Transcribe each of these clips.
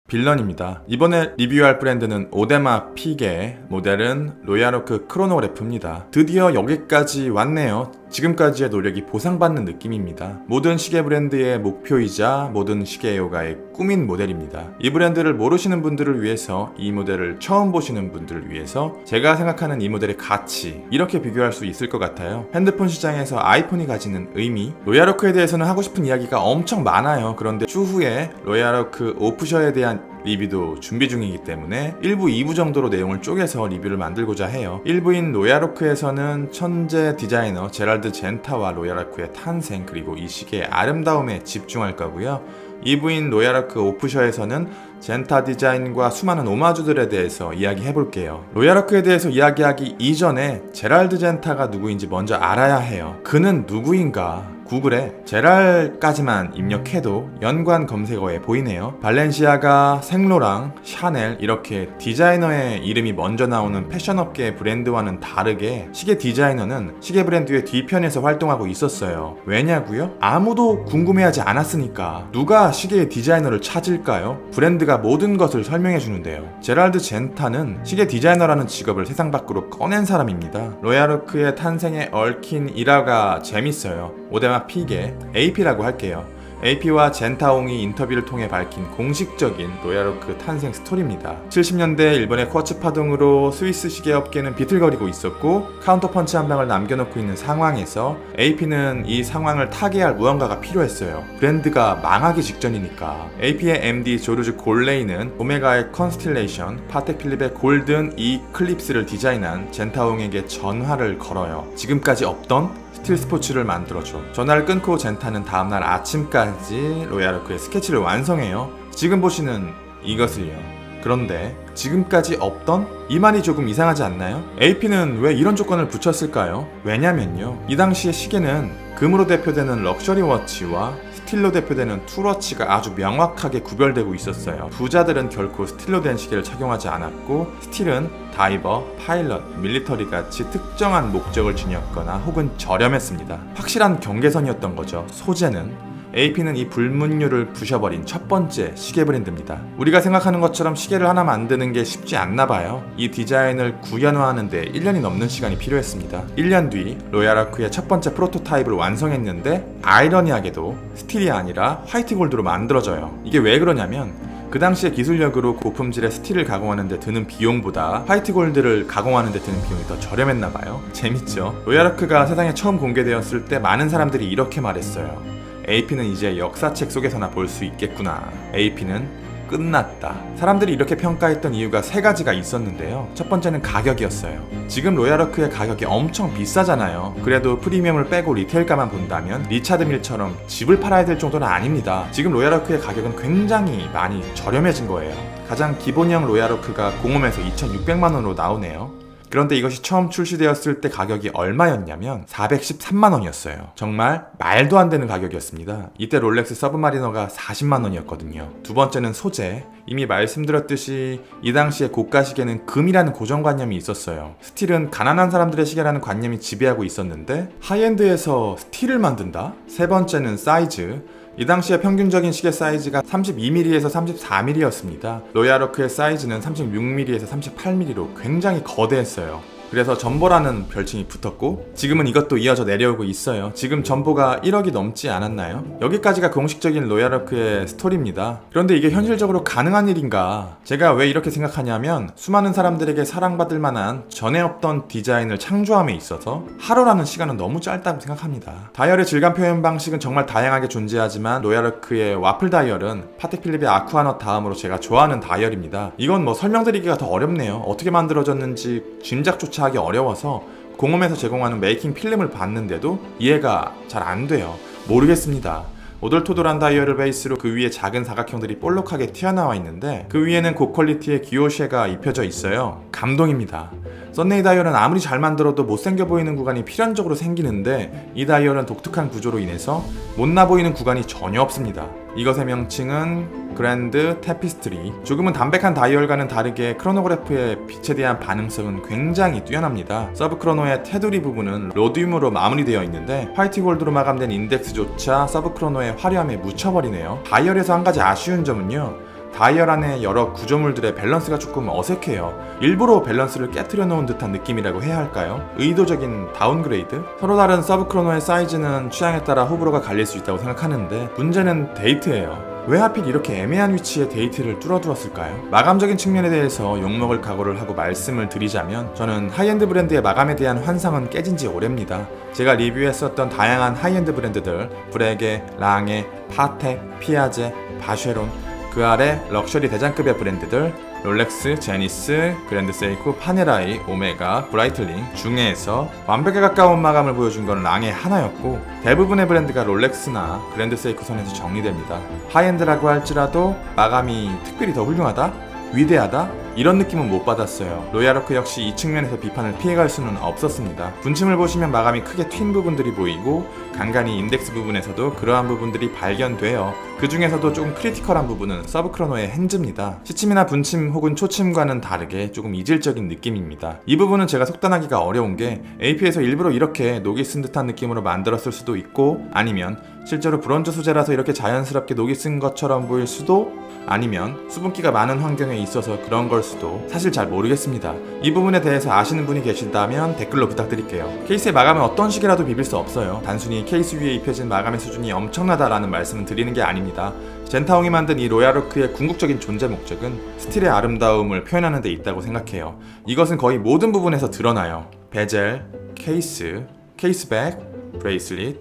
빌런입니다. 이번에 리뷰할 브랜드는 오데마 피게, 모델은 로얄오크 크로노그래프입니다. 드디어 여기까지 왔네요. 지금까지의 노력이 보상받는 느낌입니다. 모든 시계 브랜드의 목표이자 모든 시계 애호가의 꿈인 모델입니다. 이 브랜드를 모르시는 분들을 위해서, 이 모델을 처음 보시는 분들을 위해서 제가 생각하는 이 모델의 가치, 이렇게 비교할 수 있을 것 같아요. 핸드폰 시장에서 아이폰이 가지는 의미, 로얄오크에 대해서는 하고 싶은 이야기가 엄청 많아요. 그런데 추후에 로얄오크 오프셔에 대한 리뷰도 준비 중이기 때문에 1부, 2부 정도로 내용을 쪼개서 리뷰를 만들고자 해요. 1부인 로얄오크에서는 천재 디자이너 제랄드 젠타와 로얄오크의 탄생, 그리고 이 시계의 아름다움에 집중할 거고요. 2부인 로얄오크 오프셔에서는 젠타 디자인과 수많은 오마주들에 대해서 이야기해 볼게요. 로얄오크에 대해서 이야기하기 이전에 제랄드 젠타가 누구인지 먼저 알아야 해요. 그는 누구인가? 구글에 제랄까지만 입력해도 연관 검색어에 보이네요. 발렌시아가, 생로랑, 샤넬 이렇게 디자이너의 이름이 먼저 나오는 패션업계의 브랜드와는 다르게 시계 디자이너는 시계 브랜드의 뒤편에서 활동하고 있었어요. 왜냐고요? 아무도 궁금해하지 않았으니까. 누가 시계의 디자이너를 찾을까요? 브랜드가 모든 것을 설명해 주는데요. 제랄드 젠타는 시계 디자이너라는 직업을 세상 밖으로 꺼낸 사람입니다. 로얄오크의 탄생에 얽힌 일화가 재밌어요. 오데마 피게, AP라고 할게요. AP와 젠타옹이 인터뷰를 통해 밝힌 공식적인 로얄오크 탄생 스토리입니다. 70년대 일본의 쿼츠 파동으로 스위스 시계 업계는 비틀거리고 있었고 카운터펀치 한 방을 남겨놓고 있는 상황에서 AP는 이 상황을 타개할 무언가가 필요했어요. 브랜드가 망하기 직전이니까. AP의 MD 조르주 골레이는 오메가의 컨스틸레이션, 파텍 필립의 골든 이 클립스를 디자인한 젠타옹에게 전화를 걸어요. 지금까지 없던 스틸 스포츠를 만들어줘. 전화를 끊고 젠타는 다음날 아침까지 로얄오크의 스케치를 완성해요. 지금 보시는 이것을요. 그런데 지금까지 없던? 이 말이 조금 이상하지 않나요? AP는 왜 이런 조건을 붙였을까요? 왜냐면요, 이 당시의 시계는 금으로 대표되는 럭셔리 워치와 스틸로 대표되는 툴워치가 아주 명확하게 구별되고 있었어요. 부자들은 결코 스틸로 된 시계를 착용하지 않았고, 스틸은 다이버, 파일럿, 밀리터리 같이 특정한 목적을 지녔거나 혹은 저렴했습니다. 확실한 경계선이었던 거죠. 소재는 AP는 이 불문율을 부셔버린 첫 번째 시계 브랜드입니다. 우리가 생각하는 것처럼 시계를 하나 만드는 게 쉽지 않나 봐요. 이 디자인을 구현화하는 데 1년이 넘는 시간이 필요했습니다. 1년 뒤 로얄오크의 첫 번째 프로토타입을 완성했는데 아이러니하게도 스틸이 아니라 화이트 골드로 만들어져요. 이게 왜 그러냐면 그 당시의 기술력으로 고품질의 스틸을 가공하는 데 드는 비용보다 화이트 골드를 가공하는 데 드는 비용이 더 저렴했나 봐요. 재밌죠? 로얄오크가 세상에 처음 공개되었을 때 많은 사람들이 이렇게 말했어요. AP는 이제 역사책 속에서나 볼 수 있겠구나. AP는 끝났다. 사람들이 이렇게 평가했던 이유가 세 가지가 있었는데요. 첫 번째는 가격이었어요. 지금 로얄오크의 가격이 엄청 비싸잖아요. 그래도 프리미엄을 빼고 리테일가만 본다면 리차드 밀처럼 집을 팔아야 될 정도는 아닙니다. 지금 로얄오크의 가격은 굉장히 많이 저렴해진 거예요. 가장 기본형 로얄오크가 공홈에서 2,600만원으로 나오네요. 그런데 이것이 처음 출시되었을 때 가격이 얼마였냐면 413만원이었어요. 정말 말도 안 되는 가격이었습니다. 이때 롤렉스 서브마리너가 40만원이었거든요. 두 번째는 소재. 이미 말씀드렸듯이 이 당시에 고가 시계는 금이라는 고정관념이 있었어요. 스틸은 가난한 사람들의 시계라는 관념이 지배하고 있었는데 하이엔드에서 스틸을 만든다? 세 번째는 사이즈. 이 당시의 평균적인 시계 사이즈가 32mm에서 34mm였습니다. 로얄오크의 사이즈는 36mm에서 38mm로 굉장히 거대했어요. 그래서 전보라는 별칭이 붙었고 지금은 이것도 이어져 내려오고 있어요. 지금 전보가 1억이 넘지 않았나요? 여기까지가 공식적인 로얄오크의 스토리입니다. 그런데 이게 현실적으로 가능한 일인가? 제가 왜 이렇게 생각하냐면 수많은 사람들에게 사랑받을 만한 전에 없던 디자인을 창조함에 있어서 하루라는 시간은 너무 짧다고 생각합니다. 다이얼의 질감 표현 방식은 정말 다양하게 존재하지만 로얄오크의 와플 다이얼은 파텍 필립의 아쿠아넛 다음으로 제가 좋아하는 다이얼입니다. 이건 뭐 설명드리기가 더 어렵네요. 어떻게 만들어졌는지 짐작조차 하기 어려워서 공홈에서 제공하는 메이킹 필름을 봤는데도 이해가 잘 안 돼요. 모르겠습니다. 오돌토돌한 다이얼을 베이스로 그 위에 작은 사각형들이 볼록하게 튀어나와 있는데 그 위에는 고퀄리티의 기호쉐가 입혀져 있어요. 감동입니다. 썬네이 다이얼은 아무리 잘 만들어도 못생겨 보이는 구간이 필연적으로 생기는데 이 다이얼은 독특한 구조로 인해서 못나 보이는 구간이 전혀 없습니다. 이것의 명칭은 그랜드 테피스트리. 조금은 담백한 다이얼과는 다르게 크로노그래프의 빛에 대한 반응성은 굉장히 뛰어납니다. 서브 크로노의 테두리 부분은 로듐으로 마무리되어 있는데 화이트 골드로 마감된 인덱스조차 서브 크로노의 화려함에 묻혀버리네요. 다이얼에서 한 가지 아쉬운 점은요, 다이얼 안에 여러 구조물들의 밸런스가 조금 어색해요. 일부러 밸런스를 깨트려 놓은 듯한 느낌이라고 해야 할까요? 의도적인 다운그레이드? 서로 다른 서브 크로노의 사이즈는 취향에 따라 호불호가 갈릴 수 있다고 생각하는데 문제는 데이트예요. 왜 하필 이렇게 애매한 위치에 데이트를 뚫어두었을까요? 마감적인 측면에 대해서 욕먹을 각오를 하고 말씀을 드리자면 저는 하이엔드 브랜드의 마감에 대한 환상은 깨진 지 오래입니다. 제가 리뷰했었던 다양한 하이엔드 브랜드들, 브레게, 랑에, 파텍, 피아제, 바쉐론, 그 아래 럭셔리 대장급의 브랜드들 롤렉스, 제니스, 그랜드 세이코, 파네라이, 오메가, 브라이틀링 중에서 완벽에 가까운 마감을 보여준 건 랑의 하나였고 대부분의 브랜드가 롤렉스나 그랜드 세이코 선에서 정리됩니다. 하이엔드라고 할지라도 마감이 특별히 더 훌륭하다? 위대하다? 이런 느낌은 못 받았어요. 로얄오크 역시 이 측면에서 비판을 피해갈 수는 없었습니다. 분침을 보시면 마감이 크게 튄 부분들이 보이고 간간히 인덱스 부분에서도 그러한 부분들이 발견돼요. 그 중에서도 조금 크리티컬한 부분은 서브 크로노의 핸즈입니다. 시침이나 분침 혹은 초침과는 다르게 조금 이질적인 느낌입니다. 이 부분은 제가 속단하기가 어려운 게 AP에서 일부러 이렇게 녹이 쓴 듯한 느낌으로 만들었을 수도 있고 아니면 실제로 브론즈 소재라서 이렇게 자연스럽게 녹이 쓴 것처럼 보일 수도 아니면 수분기가 많은 환경에 있어서 그런 걸 수도 사실 잘 모르겠습니다. 이 부분에 대해서 아시는 분이 계신다면 댓글로 부탁드릴게요. 케이스의 마감은 어떤 식이라도 비빌 수 없어요. 단순히 케이스 위에 입혀진 마감의 수준이 엄청나다라는 말씀을 드리는 게 아닙니다. 젠타옹이 만든 이 로얄오크의 궁극적인 존재 목적은 스틸의 아름다움을 표현하는 데 있다고 생각해요. 이것은 거의 모든 부분에서 드러나요. 베젤, 케이스, 케이스백, 브레이슬릿,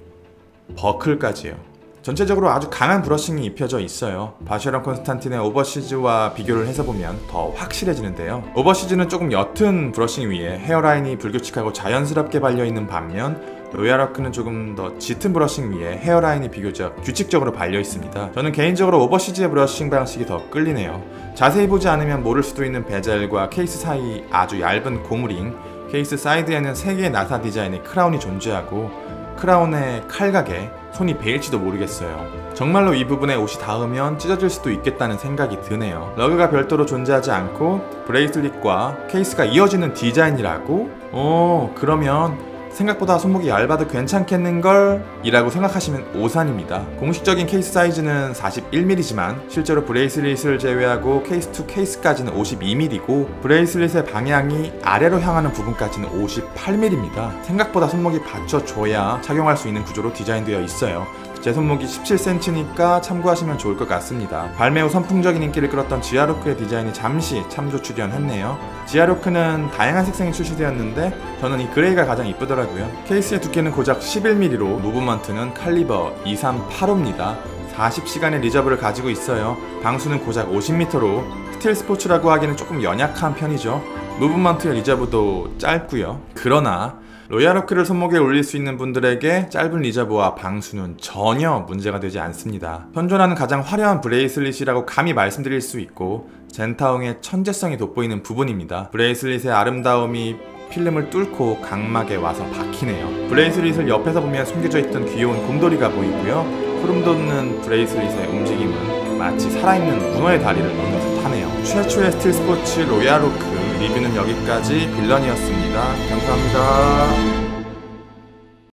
버클까지요. 전체적으로 아주 강한 브러싱이 입혀져 있어요. 바쉐론 콘스탄틴의 오버시즈와 비교를 해서 보면 더 확실해지는데요. 오버시즈는 조금 옅은 브러싱 위에 헤어라인이 불규칙하고 자연스럽게 발려있는 반면 로얄오크는 조금 더 짙은 브러싱 위에 헤어라인이 비교적 규칙적으로 발려있습니다. 저는 개인적으로 오버시즈의 브러싱 방식이 더 끌리네요. 자세히 보지 않으면 모를 수도 있는 베젤과 케이스 사이 아주 얇은 고무링, 케이스 사이드에는 3개의 나사 디자인의 크라운이 존재하고 크라운의 칼각에 손이 베일지도 모르겠어요. 정말로 이 부분에 옷이 닿으면 찢어질 수도 있겠다는 생각이 드네요. 러그가 별도로 존재하지 않고 브레이슬릿과 케이스가 이어지는 디자인이라고? 그러면 생각보다 손목이 얇아도 괜찮겠는걸? 이라고 생각하시면 오산입니다. 공식적인 케이스 사이즈는 41mm지만 실제로 브레이슬릿을 제외하고 케이스 투 케이스까지는 52mm고 브레이슬릿의 방향이 아래로 향하는 부분까지는 58mm입니다. 생각보다 손목이 받쳐줘야 착용할 수 있는 구조로 디자인되어 있어요. 제 손목이 17cm니까 참고하시면 좋을 것 같습니다. 발매 후 선풍적인 인기를 끌었던 지아로크의 디자인이 잠시 참조 출연했네요. 지아로크는 다양한 색상이 출시되었는데 저는 이 그레이가 가장 이쁘더라고요. 케이스의 두께는 고작 11mm로 무브먼트는 칼리버 238호입니다. 40시간의 리저브를 가지고 있어요. 방수는 고작 50m로 스틸 스포츠라고 하기는 조금 연약한 편이죠. 무브먼트의 리저브도 짧고요. 그러나 로얄오크를 손목에 올릴 수 있는 분들에게 짧은 리저브와 방수는 전혀 문제가 되지 않습니다. 현존하는 가장 화려한 브레이슬릿이라고 감히 말씀드릴 수 있고 젠타옹의 천재성이 돋보이는 부분입니다. 브레이슬릿의 아름다움이 필름을 뚫고 각막에 와서 박히네요. 브레이슬릿을 옆에서 보면 숨겨져 있던 귀여운 곰돌이가 보이고요. 소름 돋는 브레이슬릿의 움직임은 마치 살아있는 문어의 다리를 놓는 듯하네요. 최초의 스틸 스포츠 로얄오크 리뷰는 여기까지. 빌런이었습니다. 감사합니다.